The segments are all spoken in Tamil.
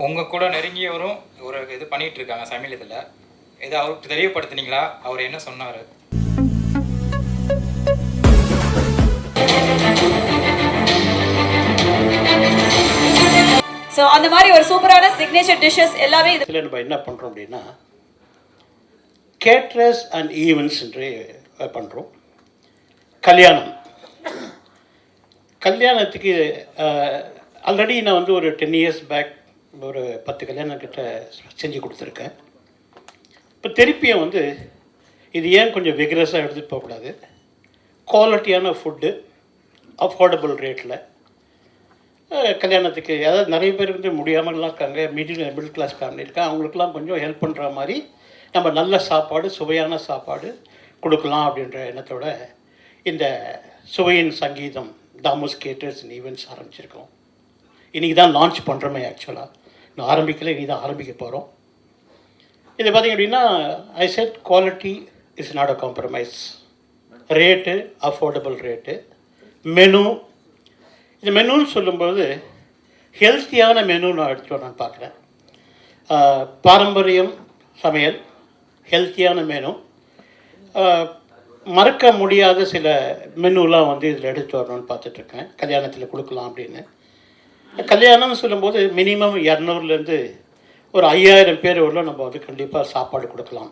உங்கள் கூட நெருங்கியவரும் ஒரு இது பண்ணிகிட்டு இருக்காங்க சமையல் இதில். இதை அவருக்கு தெளிவுபடுத்துனீங்களா? அவர் என்ன சொன்னார்? ஸோ அந்த மாதிரி ஒரு சூப்பரான சிக்னேச்சர் டிஷ்ஷஸ் எல்லாமே இதில் நம்ம என்ன பண்ணுறோம் அப்படின்னா, கேட்ரஸ் அண்ட் ஈவெண்ட்ஸ் என்று பண்ணுறோம். கல்யாணத்துக்கு ஆல்ரெடி நான் வந்து ஒரு 10 years பேக் ஒரு 10 கல்யாணம் கிட்ட செஞ்சு கொடுத்துருக்கேன். இப்போ திருப்பியும் வந்து இது ஏன் கொஞ்சம் விகரஸாக எடுத்துகிட்டு போகக்கூடாது, குவாலிட்டியான ஃபுட்டு அஃபோர்டபுள் ரேட்டில் கல்யாணத்துக்கு, அதாவது நிறைய பேர் வந்து முடியாமலாம் இருக்காங்க, மிடில் கிளாஸ் ஃபேமிலி இருக்காங்க, அவங்களுக்குலாம் கொஞ்சம் ஹெல்ப் பண்ணுற மாதிரி நம்ம நல்ல சாப்பாடு, சுவையான சாப்பாடு கொடுக்கலாம் அப்படின்ற எண்ணத்தோட இந்த சுவையின் சங்கீதம் தாமோஸ் கேட்டர்ஸ் அண்ட் ஈவெண்ட்ஸ் ஆரம்பிச்சிருக்கோம். இன்றைக்கி தான் லான்ச் பண்ணுறோமே. ஆக்சுவலாக இன்னும் ஆரம்பிக்கல, இன்றைக்கி தான் ஆரம்பிக்க போகிறோம். இது பார்த்திங்க அப்படின்னா, ஐ set quality is not a compromise, rate affordable rate, menu. இந்த மெனுன்னு சொல்லும்போது ஹெல்த்தியான மெனு நான் எடுத்துகிட்டு நான் பார்க்குறேன். பாரம்பரியம் சமையல், ஹெல்த்தியான மெனு, மறக்க முடியாத சில மெனுலாம் வந்து இதில் எடுத்துகிட்டு வரணும்னு பார்த்துட்ருக்கேன், கல்யாணத்தில் கொடுக்கலாம் அப்படின்னு. கல்யாணம்னு சொல்லும்போது மினிமம் 200லேருந்து ஒரு 5000 பேர் உள்ள நம்ம வந்து கண்டிப்பாக சாப்பாடு கொடுக்கலாம்.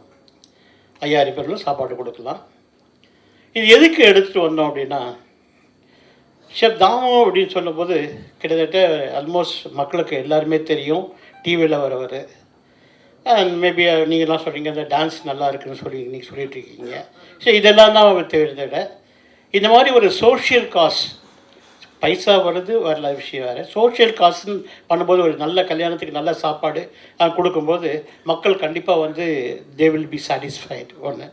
5000 பேர் உள்ள சாப்பாடு கொடுக்கலாம். இது எதுக்கு எடுத்துகிட்டு வந்தோம் அப்படின்னா, ஷெஃப் தாமு அப்படின்னு சொல்லும்போது கிட்டத்தட்ட ஆல்மோஸ்ட் மக்களுக்கு எல்லாருமே தெரியும், டிவியில் வரவர். அண்ட் மேபி நீங்கள்லாம் சொல்கிறீங்க இந்த டான்ஸ் நல்லா இருக்குதுன்னு சொல்லி இன்றைக்கி சொல்லிகிட்ருக்கீங்க. ஸோ இதெல்லாம் தான் அவர் தெரிஞ்சத. இந்த மாதிரி ஒரு சோஷியல் காஸ், பைசா வருது வரல விஷயம் வேறு, சோஷியல் காசுன்னு பண்ணும்போது ஒரு நல்ல கல்யாணத்துக்கு நல்ல சாப்பாடு கொடுக்கும்போது மக்கள் கண்டிப்பாக வந்து தே வில் பி சாட்டிஸ்ஃபைட். ஒன்று,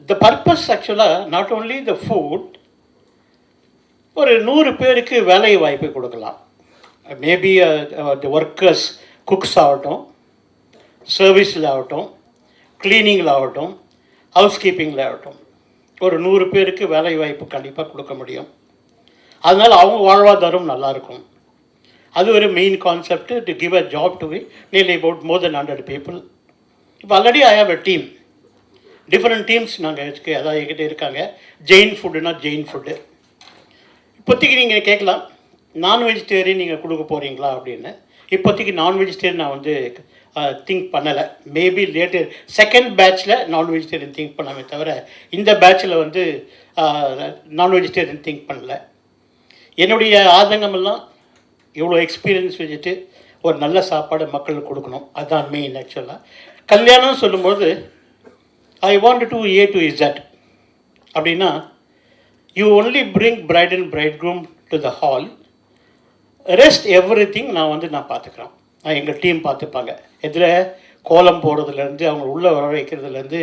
த பர்பஸ் ஆக்சுவலாக நாட் ஓன்லி த ஃபுட், ஒரு 100 பேருக்கு வேலை வாய்ப்பு கொடுக்கலாம். மேபி ஒர்க்கர்ஸ், குக்ஸ் ஆகட்டும், சர்வீஸில் ஆகட்டும், க்ளீனிங்கில் ஆகட்டும், ஹவுஸ் கீப்பிங்கில் ஆகட்டும், ஒரு 100 பேருக்கு வேலை வாய்ப்பு கண்டிப்பாக கொடுக்க முடியும். அதனால் அவங்க வாழ்வாதாரம் நல்லாயிருக்கும். அது ஒரு main concept, to give a job to nearly about more then 100 people. இப்போ already I have a team, different teams நாங்கள் அதாவது என்கிட்ட இருக்காங்க. ஜெயின் ஃபுட்டுனா ஜெயின் ஃபுட்டு. இப்போதைக்கு நீங்கள் கேட்கலாம், நான் வெஜிடேரியன் நீங்கள் கொடுக்க போகிறீங்களா அப்படின்னு. இப்போதைக்கு நான் வெஜிடேரியன் நான் வந்து திங்க் பண்ணலை. மேபி லேட்டர் செகண்ட் பேட்சில் நான் வெஜிடேரியன் திங்க் பண்ணாமே தவிர இந்த பேட்சில் வந்து நான் வெஜிடேரியன் திங்க் பண்ணலை. என்னுடைய ஆதங்கமெல்லாம் இவ்வளோ எக்ஸ்பீரியன்ஸ் வச்சுட்டு ஒரு நல்ல சாப்பாடு மக்களுக்கு கொடுக்கணும், அதுதான் மெயின். ஆக்சுவலாக கல்யாணம்னு சொல்லும்போது I want to A to Z அப்படின்னா, you only bring bride and bridegroom to the hall, rest everything நான் பார்த்துக்கிறேன். எங்கள் டீம் பார்த்துப்பாங்க. இதில் கோலம் போடுறதுலேருந்து, அவங்க உள்ளே வர வைக்கிறதுலேருந்து,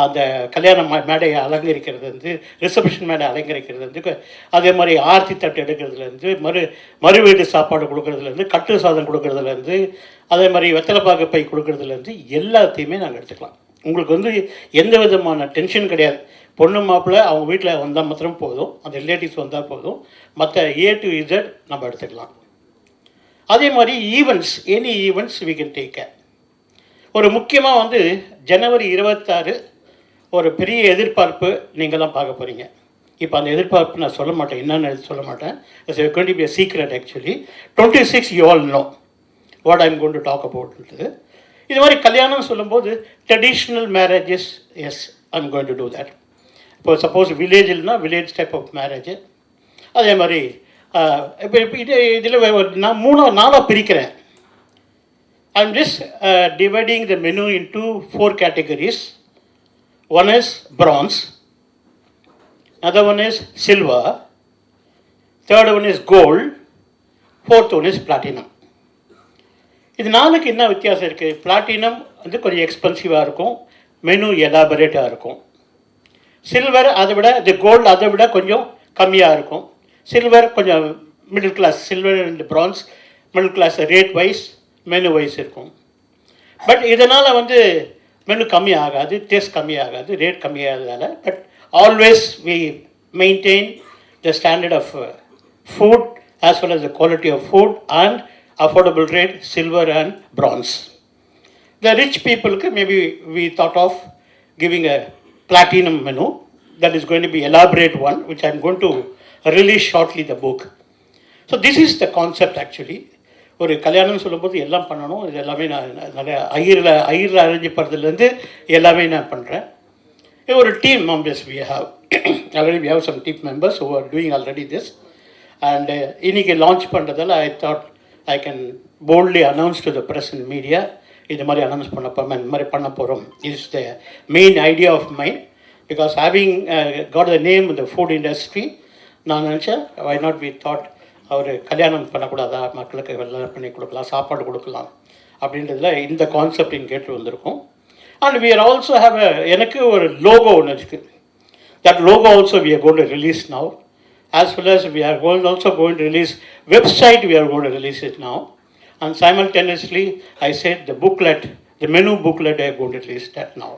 அந்த கல்யாண மேடையை அலங்கரிக்கிறதுலேருந்து, ரிசப்ஷன் மேடை அலங்கரிக்கிறதுலேருந்து, அதே மாதிரி ஆர்த்தி தட்டு எடுக்கிறதுலேருந்து, மறு வீட்டு சாப்பாடு கொடுக்குறதுலேருந்து, கட்டு சாதம் கொடுக்குறதுலேருந்து, அதே மாதிரி வெத்தலைப்பாக்கு பை கொடுக்குறதுலேருந்து எல்லாத்தையுமே நாங்கள் எடுத்துக்கலாம். உங்களுக்கு வந்து எந்த விதமான டென்ஷன் கிடையாது. பொண்ணு மாப்பிள்ளை அவங்க வீட்டில் வந்தால் மாத்திரம் போதும், அந்த ரிலேட்டிவ்ஸ் வந்தால் போதும், மற்ற A to Z நம்ம எடுத்துக்கலாம். அதே மாதிரி events, any events we can take care. ஒரு முக்கியமாக வந்து ஜனவரி 26 ஒரு பெரிய எதிர்பார்ப்பு நீங்கள்லாம் பார்க்க போகிறீங்க. இப்போ அந்த எதிர்பார்ப்பு நான் சொல்ல மாட்டேன், என்னென்னு சொல்ல மாட்டேன். It's going to be a secret actually. 26 you all know what I'm going to talk about. இது மாதிரி கல்யாணம்னு சொல்லும்போது traditional marriages, yes I'm going to do that. இப்போ சப்போஸ் வில்லேஜில்னா வில்லேஜ் டைப் ஆஃப் மேரேஜ். அதே மாதிரி இப்போ இதில் நான் 4 பிரிக்கிறேன். I'm just dividing the menu into 4 categories. One is bronze, another one is silver, third one is gold, fourth one is platinum. இது 4க்கு என்ன வித்தியாசம் இருக்குது? பிளாட்டினம் வந்து கொஞ்சம் எக்ஸ்பென்சிவாக இருக்கும், மெனு எலாபரேட்டாக இருக்கும். சில்வர் அதை விட, இது கோல்டு அதை விட கொஞ்சம் கம்மியாக இருக்கும். சில்வர் கொஞ்சம் middle class, silver and bronze middle class rate wise, menu wise இருக்கும். பட் இதனால் வந்து மெனு கம்மி ஆகாது, டேஸ்ட் கம்மி ஆகாது, ரேட் கம்மியாகிறதுனால. But always we maintain the standard of food as well as the quality of food and affordable rate, silver and bronze. The rich people, maybe we thought of giving a platinum menu. That is going to be elaborate one, which I'm going to release shortly the book. So this is the concept actually. ஒரு கல்யாணம் சொல்லும்போது எல்லாம் பண்ணணும், இது எல்லாமே நான் நிறைய ஐயரில் அரேஞ்ச் பண்ணுறதுலேருந்து எல்லாமே நான் பண்ணுறேன். ஒரு team members we have already we have some team members who are doing already this, and இன்னைக்கு லான்ச் பண்ணுறதால I thought I can boldly announce to the press and media, இது மாதிரி அனௌன்ஸ் இந்த மாதிரி பண்ண போகிறோம். Is the main idea of mind, because having got the name இந்த ஃபுட் இண்டஸ்ட்ரி, நான் நினச்சேன் why not we thought our கல்யாணம் பண்ணக்கூடாதா, மக்களுக்கு வெள்ளம் பண்ணி கொடுக்கலாம், சாப்பாடு கொடுக்கலாம் அப்படின்றதுல இந்த கான்செப்ட் இங்கே கேட்டு வந்திருக்கோம். And we are also have எனக்கு ஒரு லோகோ ஒன்று இருக்குது. That logo also we are going to release now, as well as we are also going to release website, we are going to release it now. And simultaneously, I said the booklet, the menu booklet, I am going to release that now.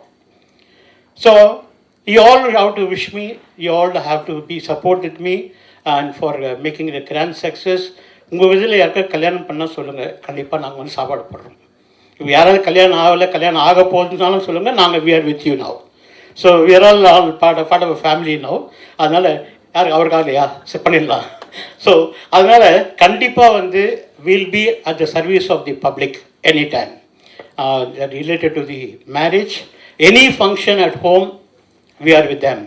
So, you all have to wish me, you all have to be supported me, and for making it a grand success. உங்கள் இதில் யாருக்கா கல்யாணம் பண்ணால் சொல்லுங்கள், கண்டிப்பாக நாங்கள் வந்து சாப்பாடு போடுறோம். இப்போ யாராவது கல்யாணம் ஆகலை, கல்யாணம் ஆக போகுதுனாலும் சொல்லுங்கள், நாங்கள் we are with you now. So, we are all part of a family now. அதனால் யாருக்கு அவருக்காக இல்லையா, செட் பண்ணிடலாம். ஸோ அதனால் கண்டிப்பாக வந்து will be at the service of the public anytime, related to the marriage, any function at home, we are with them.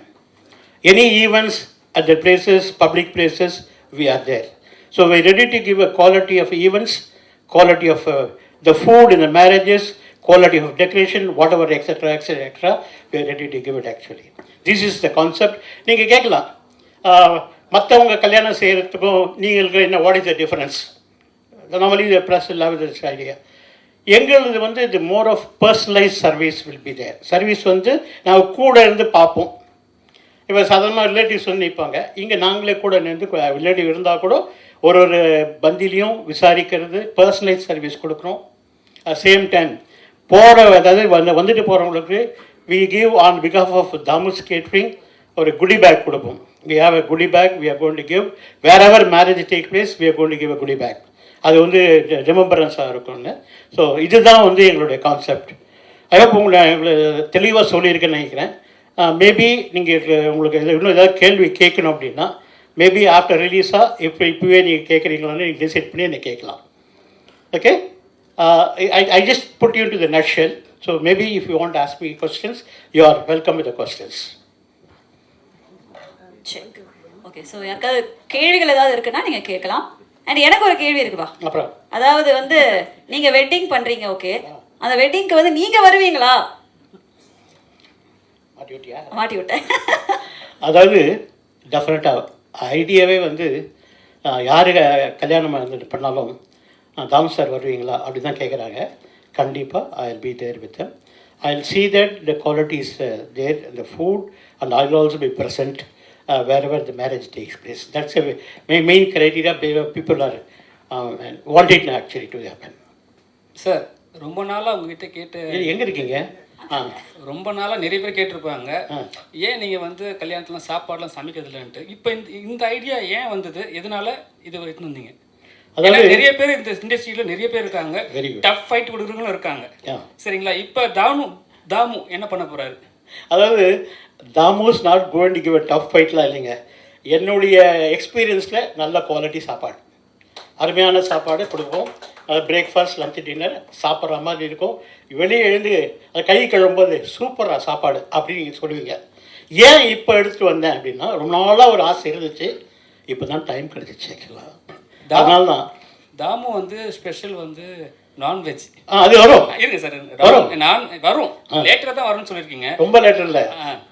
Any events at the places, public places, we are there. So we are ready to give a quality of events, quality of the food in the marriages, quality of decoration, whatever, etc., etc., we are ready to give it actually. This is the concept. நீங்கள் கேட்கலாம், மற்றவங்க கல்யாணம் செய்கிறதுக்கும் நீங்களுக்கு என்ன, what is the difference? Normally the press will have this idea. எங்களது வந்து இது more of personalise service will be there. Service வந்து நாங்கள் கூட இருந்து பார்ப்போம். இப்போ சாதாரணமாக ரிலேட்டிவ்ஸ் வந்து நிற்பாங்க, இங்கே நாங்களே கூட நின்று ரிலேட்டிவ் இருந்தால் கூட ஒரு பந்திலையும் விசாரிக்கிறது, பர்சனலைஸ் சர்வீஸ் கொடுக்குறோம். அட் சேம் டைம் அதாவது வந்துட்டு போகிறவங்களுக்கு வி கிவ் ஆன் பிகாஃப் ஆஃப் தாமுஸ் கேட்ரிங் ஒரு குடி பேக் கொடுப்போம். We have a goodie bag we are going to give. Wherever marriage take place, we are going to give a goodie bag. அது வந்து ரிமெம்பரன்ஸாக இருக்கும்னு. ஸோ இதுதான் வந்து எங்களுடைய கான்செப்ட். ஐயோ உங்களை தெளிவாக சொல்லியிருக்கேன்னு நினைக்கிறேன். மேபி நீங்கள் உங்களுக்கு இன்னும் ஏதாவது கேள்வி கேட்கணும் அப்படின்னா, மேபி ஆஃப்டர் ரிலீஸாக இப்போவே நீங்கள் கேட்குறீங்களான்னு நீங்கள் டிசைட் பண்ணி என்னை கேட்கலாம். Okay, I just put you into the nutshell. So maybe if you want to ask me questions, you are welcome with the questions. Okay, so யாருக்காவது கேள்விகள் ஏதாவது இருக்குன்னா நீங்கள் கேட்கலாம். அண்ட் எனக்கு ஒரு கேள்வி இருக்குப்பா. அப்புறம் அதாவது வந்து நீங்கள் வெட்டிங் பண்ணுறீங்க, ஓகே, அந்த வெட்டிங்க்கு வந்து நீங்கள் வருவீங்களா? மாட்டி விட்டேன். அதாவது டெஃபினட்டாக ஐடியாவே வந்து யார் கல்யாணம் பண்ணாலும் தாம் சார் வருவீங்களா அப்படி தான் கேட்குறாங்க. கண்டிப்பாக I will be there with them. I will see that the quality is there in the food, and I will also be present wherever the marriage takes place. That's a main criteria people are wanting actually to happen. Sir, ரொம்ப நாளாக உங்ககிட்ட கேட்டு எங்கே இருக்கீங்க? ரொம்ப நாளாக நிறைய பேர் கேட்டிருப்பாங்க, ஏன் நீங்கள் வந்து கல்யாணத்துலாம் சாப்பாடுலாம் சமைக்கிறதுலன்ட்டு. இப்போ இந்த ஐடியா ஏன் வந்தது, எதனால இது எடுத்துன்னு வந்தீங்க? அதாவது நிறைய பேர் இந்த இண்டஸ்ட்ரியில் நிறைய பேர் இருக்காங்க, டஃப் ஃபைட் கொடுக்குறவங்களும் இருக்காங்க, சரிங்களா? இப்போ தாமு என்ன பண்ண போகிறாரு? அதாவது Damu is not going to give a tough ஃபைட்லாம் இல்லைங்க. என்னுடைய எக்ஸ்பீரியன்ஸில் நல்ல குவாலிட்டி சாப்பாடு, அருமையான சாப்பாடு கொடுப்போம். அது பிரேக்ஃபாஸ்ட், லஞ்ச், டின்னர் சாப்பிட்ற மாதிரி இருக்கும். வெளியே எழுந்து அது கை கழுவும்போது சூப்பராக சாப்பாடு அப்படின்னு நீங்கள் சொல்லுவீங்க. ஏன் இப்போ எடுத்துகிட்டு வந்தேன் அப்படின்னா, ரொம்ப நாளாக ஒரு ஆசை இருந்துச்சு, இப்போ தான் டைம் கிடைச்சிச்சு ஆக்சுவலாக. அதனால தான் தாமு வந்து ஸ்பெஷல் வந்து நான்வெஜ். அது வரும், இருக்கு சார், வரும், லேட்டராக தான் வரும்னு சொல்லியிருக்கீங்க. ரொம்ப லேட்டர் இல்லை,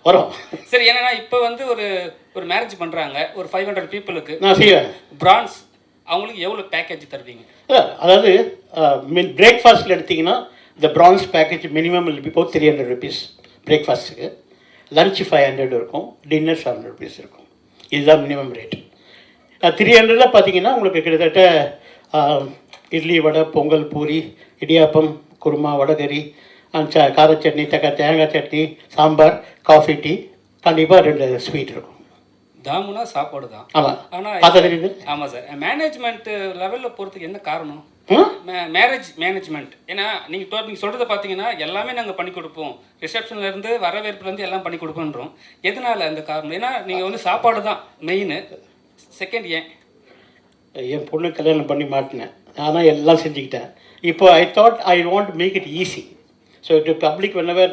வரும். சரி, என்னன்னா இப்போ வந்து ஒரு மேரேஜ் பண்ணுறாங்க, ஒரு 500 பீப்புளுக்கு நான் செய்வேன். பிரான்ஸ் அவங்களுக்கு எவ்வளோ பேக்கேஜ் தருவீங்க? அதாவது பிரேக்ஃபாஸ்ட்டில் எடுத்திங்கன்னா இந்த France package minimum will be about 300 rupees பிரேக்ஃபாஸ்ட்டுக்கு. லஞ்ச் 500 இருக்கும், டின்னர் 700 rupees இருக்கும். இதுதான் மினிமம் ரேட். 300 பார்த்தீங்கன்னா உங்களுக்கு கிட்டத்தட்ட இட்லி, வடை, பொங்கல், பூரி, இடியாப்பம், குருமா, வடகறி, கார சட்னி, தேங்காய் சட்னி, சாம்பார், காஃபி, டீ, கண்டிப்பாக 2 ஸ்வீட் இருக்கும். தாமுனா சாப்பாடு தான். ஆமாம், ஆனால் பார்த்து தெரியுது. ஆமாம் சார், மேனேஜ்மெண்ட் லெவலில் போகிறதுக்கு என்ன காரணம்? Marriage management. ஏன்னா நீங்கள் சொல்கிறத பார்த்தீங்கன்னா எல்லாமே நாங்கள் பண்ணி கொடுப்போம், ரிசப்ஷன்லேருந்து வரவேற்புலேருந்து எல்லாம் பண்ணி கொடுப்போன்றோம். எதனால் அந்த காரணம்? ஏன்னா நீங்கள் வந்து சாப்பாடு தான் மெயின். செகண்ட் ஏன்? என் பொண்ணு கல்யாணம் பண்ணி மாட்டினேன், ஆனால் எல்லாம் செஞ்சுக்கிட்டேன். இப்போ I thought I want to make it easy. So to public whenever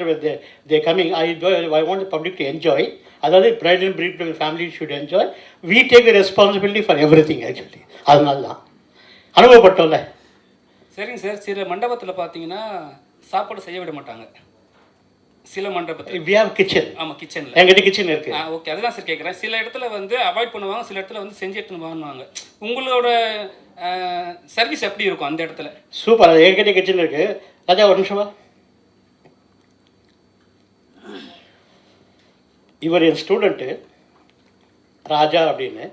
they coming, I want the public to enjoy. அதாவது bride and breed family should enjoy. We take responsibility for everything actually. அதனால தான் அனுபவப்பட்டோம்ல. சரிங்க சார். சில மண்டபத்தில் பார்த்தீங்கன்னா சாப்பாடு செய்ய விட மாட்டாங்க. சில மண்டபத்தில் we have kitchen. ஆமாம், கிச்சனில் எங்கிட்ட கிச்சன் இருக்குது. ஓகே, அதுதான் சார் கேட்குறேன். சில இடத்துல வந்து அவாய்ட் பண்ணுவாங்க, சில இடத்துல வந்து செஞ்சு எடுத்துன்னு வாங்குவாங்க. உங்களோட சர்வீஸ் எப்படி இருக்கும் அந்த இடத்துல? சூப்பர். அது எங்கிட்ட கிச்சன் இருக்குது. ராஜா ஒரு நிமிஷமா. இவர் என் ஸ்டூடெண்ட்டு ராஜா அப்படின்னு.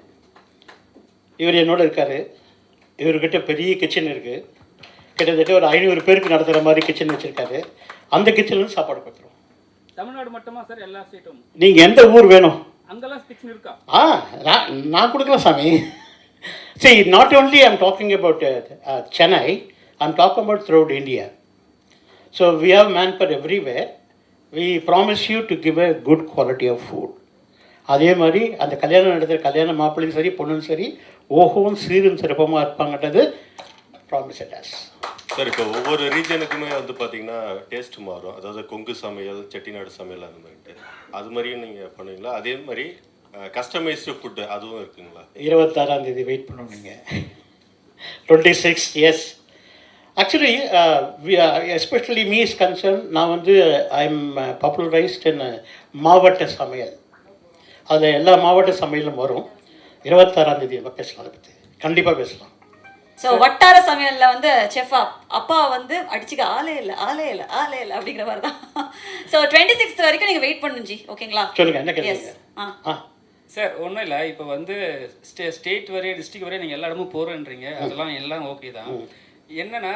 இவர் என்னோட இருக்கார். இவர்கிட்ட பெரிய கிச்சன் இருக்குது. கிட்டத்தட்ட ஒரு 500 பேருக்கு நடத்துகிற மாதிரி கிச்சன் வச்சுருக்காரு. அந்த கிச்சன்லேருந்து சாப்பாடு கொடுத்துருவோம். தமிழ்நாடு மட்டுமா சார்? எல்லா ஸ்டேட்டும்? நீங்கள் எந்த ஊர் வேணும்? அங்கெல்லாம் கிச்சன் இருக்கா? நான் கொடுக்குறேன் சாமி. See, not only I'm talking about Chennai, I'm talking about throughout India. So we have manpower everywhere. We promise you to give a good quality of food. அதே மாதிரி அந்த கல்யாணம் நடத்துகிற கல்யாண மாப்பிள்ளையும் சரி பொண்ணும் சரி ஓஹோவும் சீரும் சிறப்பமாக இருப்பாங்கன்றது ப்ராமிஸ் இட் அஸ். சார், இப்போ ஒவ்வொரு ரீஜனுக்குமே வந்து பார்த்தீங்கன்னா டேஸ்ட் மாறும். அதாவது கொங்கு சமையல், செட்டிநாடு சமையல் அந்த மாதிரிட்டு அது மாதிரியும் நீங்கள் பண்ணுவீங்களா? அதே மாதிரி கஸ்டமைஸ்டு ஃபுட்டு அதுவும் இருக்குங்களா? 26ஆம் தேதி வெயிட் பண்ணணும் நீங்கள். 26 எஸ். Actually especially me is concern. நான் வந்து ஐ எம் பாப்புலரைஸ்ட் இன் மாவட்ட சமையல். அதில் எல்லா மாவட்ட சமையலும் வரும். 26ஆம் தேதி நம்ம பேசலாம், அதை பற்றி கண்டிப்பாக பேசலாம். ஸோ வட்டார சமையலில் வந்து செஃப் அப்பா வந்து அடிச்சுக்க ஆளே இல்லை அப்படிங்கிற மாதிரி தான். ஸோ 26 வரைக்கும் நீங்கள் வெயிட் பண்ணணும் ஜி. ஓகேங்களா? சொல்லுங்கள், என்ன கேட்குறீங்க? சார் ஒன்றும் இல்லை. இப்போ வந்து ஸ்டேட் வரைய டிஸ்ட்ரிக்ட் வரைய நீங்கள் எல்லா இடமும் போகிறேன்றீங்க. அதெல்லாம் எல்லாம் ஓகே தான். என்னன்னா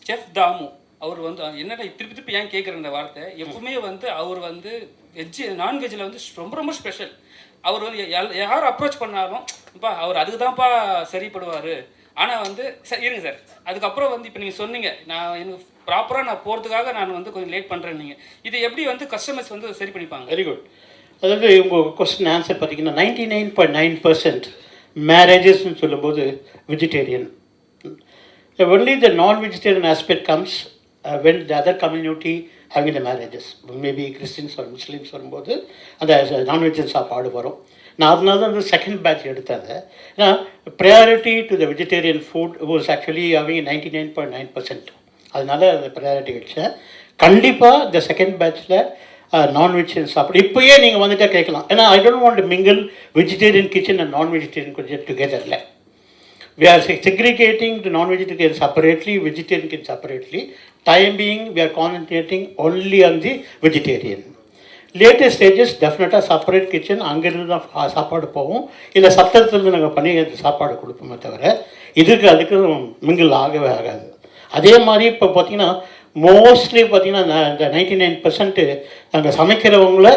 செஃப் தாமு அவர் வந்து என்னடா திருப்பி ஏன் கேட்குற இந்த வார்த்தை, எப்பவுமே வந்து அவர் வந்து நான்வெஜ்ஜில் வந்து ரொம்ப ரொம்ப ஸ்பெஷல். அவர் வந்து யார் அப்ரோச் பண்ணாலும் இப்போ அவர் அதுக்கு தான்ப்பா சரிப்படுவார். ஆனால் வந்து சார் இருங்க சார், அதுக்கப்புறம் வந்து இப்போ நீங்கள் சொன்னீங்க நான் எனக்கு ப்ராப்பராக நான் போகிறதுக்காக நான் வந்து கொஞ்சம் லேட் பண்ணுறேன். நீங்கள் இது எப்படி வந்து கஸ்டமர்ஸ் வந்து சரி பண்ணிப்பாங்க? Very good. அதாவது உங்கள் கொஸ்டின் ஆன்சர் பார்த்தீங்கன்னா 99.9% மேரேஜஸ்ன்னு சொல்லும்போது vegetarian. Only the non-vegetarian aspect comes when the other community having the marriages. Maybe Christians or Muslims வரும்போது அந்த நான்வெஜ் சாப்பாடு வரும். நான் அதனால தான் அந்த செகண்ட் பேட்ச் எடுத்தது. ஏன்னா priority to the vegetarian food was actually having 99.9%. அதனால அந்த ப்ரையாரிட்டி வச்சேன். கண்டிப்பாக இந்த செகண்ட் பேட்சில் நான்வெஜ் சாப்பிடு இப்போயே நீங்கள் வந்துட்டால் கேட்கலாம். ஏன்னா I don't want mingle vegetarian kitchen and non vegetarian kitchen டுகெதரில். We are segregating the non-vegetarian separately, vegetarian separately. Time being, we are concentrating only on the vegetarian. Later stages, definitely separate kitchen, அங்கிருந்து தான் சாப்பாடு போவோம். இல்லை சத்திரத்துலேருந்து நாங்கள் பண்ணி சாப்பாடு கொடுப்போமே தவிர அதுக்கு மிங்கிள் ஆகவே ஆகாது. அதே மாதிரி இப்போ பார்த்தீங்கன்னா மோஸ்ட்லி பார்த்தீங்கன்னா இந்த 99% நாங்கள் சமைக்கிறவங்கள,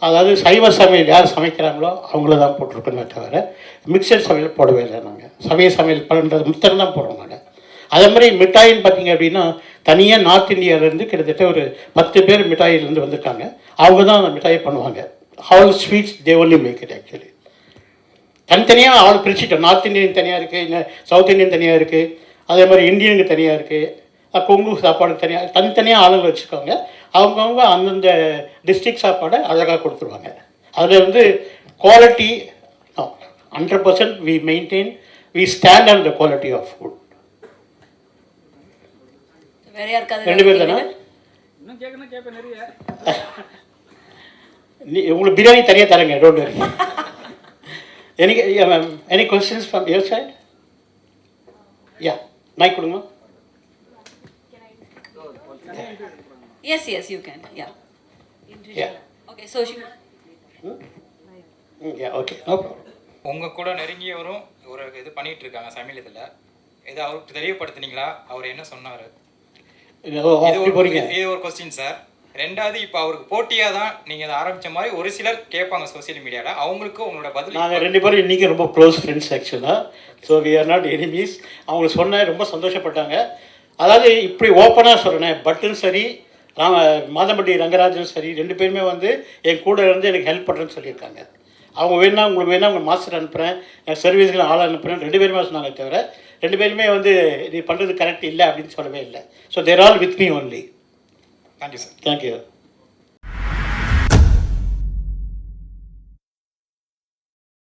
அதாவது சைவ சமையல் யார் சமைக்கிறாங்களோ அவங்கள தான் போட்டிருக்கோமே தவிர மிக்சர் சமையல் போடவே இல்லை. நாங்கள் சமையல் பண்ணுறது மித்தம் தான் போடுறோம் நாங்கள். அதே மாதிரி மிட்டாயின்னு பார்த்தீங்க அப்படின்னா தனியாக நார்த் இந்தியாவிலேருந்து கிட்டத்தட்ட ஒரு 10 பேர் மிட்டாயிலேருந்து வந்திருக்காங்க. அவங்க தான் அந்த மிட்டாயை பண்ணுவாங்க. All sweets they only make it actually. தனித்தனியாக ஆள் பிரிச்சுட்டோம். நார்த் இந்தியன் தனியாக இருக்குது, இல்லை சவுத் இந்தியன் தனியாக இருக்குது, அதே மாதிரி இந்தியனுக்கு தனியாக இருக்குது, கொங்கு சாப்பாடு தனியாக தனித்தனியாக ஆளுங்க வச்சுக்கோங்க. அவங்கவுங்க அந்தந்த டிஸ்ட்ரிக்ட் சாப்பாடை அழகாக கொடுத்துருவாங்க. அதில் வந்து quality 100% we maintain, we stand on the quality of food. வேற யாருக்காவது 2 பேர் தானே? இன்னும் கேட்பேன் நிறைய. உங்களுக்கு பிரியாணி தனியாக தரேங்க, don't worry. Any questions from your side? Yeah, mike கொடுங்க. Yes, you can. Yeah. Okay, so she... Yeah, okay, no problem. உங்கள் கூட நெருங்கியவரும் ஒரு இது பண்ணிகிட்டு இருக்காங்க சமையல் இதில். இதை அவருக்கு தெரியப்படுத்துனீங்களா? அவர் என்ன சொன்னார்? இது ஒரு கொஸ்டின் சார். ரெண்டாவது இப்போ அவருக்கு போட்டியாக தான் நீங்கள் இதை ஆரம்பித்த மாதிரி ஒரு சிலர் கேட்பாங்க சோசியல் மீடியாவில், அவங்களுக்கு உங்களோட பதில். நாங்கள் 2 பேரும் இன்றைக்கி ரொம்ப க்ளோஸ் ஃப்ரெண்ட்ஸ் ஆக்சுவலாக. So we are not enemies. அவங்களுக்கு சொன்னேன், ரொம்ப சந்தோஷப்பட்டாங்க. அதாவது இப்படி ஓப்பனாக சொல்கிறேன், பட்டும் சரி மாதம்பட்டி ரங்கராஜன் சரி 2 பேருமே வந்து என் கூட இருந்து எனக்கு ஹெல்ப் பண்ணுறேன்னு சொல்லியிருக்காங்க. அவங்க வேணா உங்களுக்கு வேணா உங்கள் மாஸ்டர் அனுப்புகிறேன், சர்வீஸ்க்கு ஆள் அனுப்புகிறேன் 2 பேருமே சொன்னாங்க. தவிர 2 பேருமே வந்து நீ பண்ணுறது கரெக்ட் இல்லை அப்படின்னு சொல்லவே இல்லை. So they're all with me only. Thank you sir. Thank you.